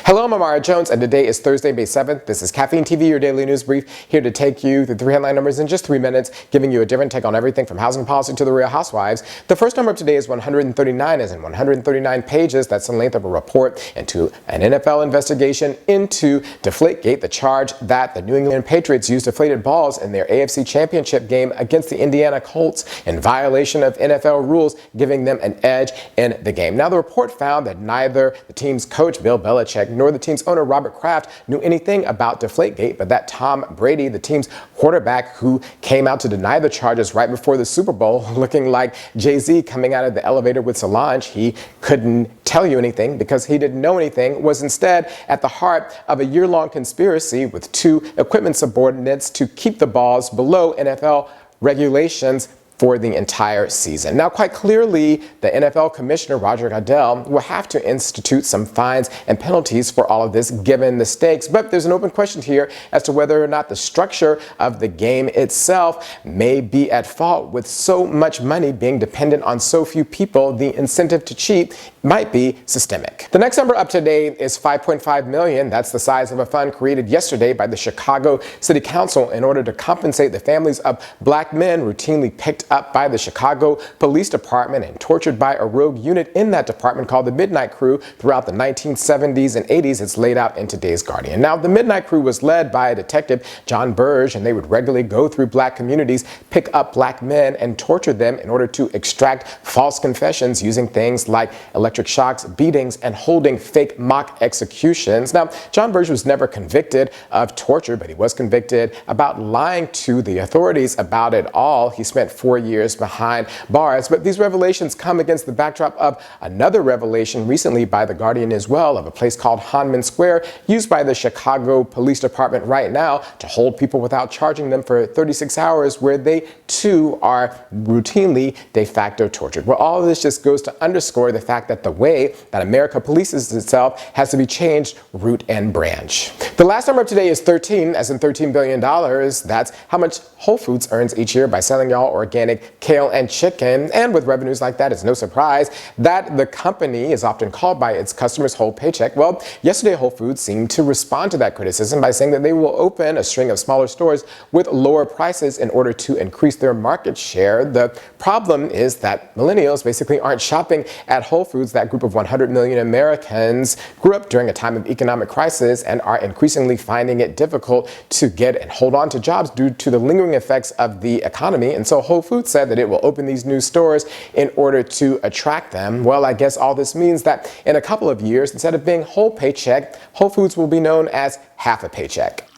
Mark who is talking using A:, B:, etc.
A: Hello, I'm Amara Jones, and today is Thursday, May 7th. This is Caffeine TV, your daily news brief, here to take you through 3 headline numbers in just 3 minutes, giving you a different take on everything from housing policy to the Real Housewives. The first number of today is 139, as in 139 pages. That's the length of a report into an NFL investigation into DeflateGate, the charge that the New England Patriots used deflated balls in their AFC Championship game against the Indiana Colts in violation of NFL rules, giving them an edge in the game. Now, the report found that neither the team's coach, Bill Belichick, nor the team's owner, Robert Kraft, knew anything about DeflateGate, but that Tom Brady, the team's quarterback, who came out to deny the charges right before the Super Bowl, looking like Jay-Z coming out of the elevator with Solange, he couldn't tell you anything because he didn't know anything, was instead at the heart of a year-long conspiracy with 2 equipment subordinates to keep the balls below NFL regulations for the entire season. Now, quite clearly, the NFL Commissioner, Roger Goodell, will have to institute some fines and penalties for all of this, given the stakes. But there's an open question here as to whether or not the structure of the game itself may be at fault. With so much money being dependent on so few people, the incentive to cheat might be systemic. The next number up today is $5.5 million. That's the size of a fund created yesterday by the Chicago City Council in order to compensate the families of black men routinely picked up by the Chicago Police Department and tortured by a rogue unit in that department called the Midnight Crew throughout the 1970s and 80s. It's laid out in today's Guardian. Now, the Midnight Crew was led by a detective, Jon Burge, and they would regularly go through black communities, pick up black men, and torture them in order to extract false confessions using things like electric shocks, beatings, and holding fake mock executions. Now, Jon Burge was never convicted of torture, but he was convicted about lying to the authorities about it all. He spent 4 years behind bars, but these revelations come against the backdrop of another revelation recently by the Guardian as well, of a place called Honman Square, used by the Chicago Police Department right now to hold people without charging them for 36 hours, where they too are routinely de facto tortured. Well, all of this just goes to underscore the fact that the way that America polices itself has to be changed root and branch. The last number of today is 13, as in $13 billion. That's how much Whole Foods earns each year by selling y'all organic kale and chicken. And with revenues like that, it's no surprise that the company is often called by its customers whole paycheck. Well, yesterday Whole Foods seemed to respond to that criticism by saying that they will open a string of smaller stores with lower prices in order to increase their market share. The problem is that millennials basically aren't shopping at Whole Foods. That group of 100 million Americans grew up during a time of economic crisis and are increasingly finding it difficult to get and hold on to jobs due to the lingering effects of the economy. And so Whole Foods said that it will open these new stores in order to attract them. Well, I guess all this means that in a couple of years, instead of being whole paycheck, Whole Foods will be known as half a paycheck.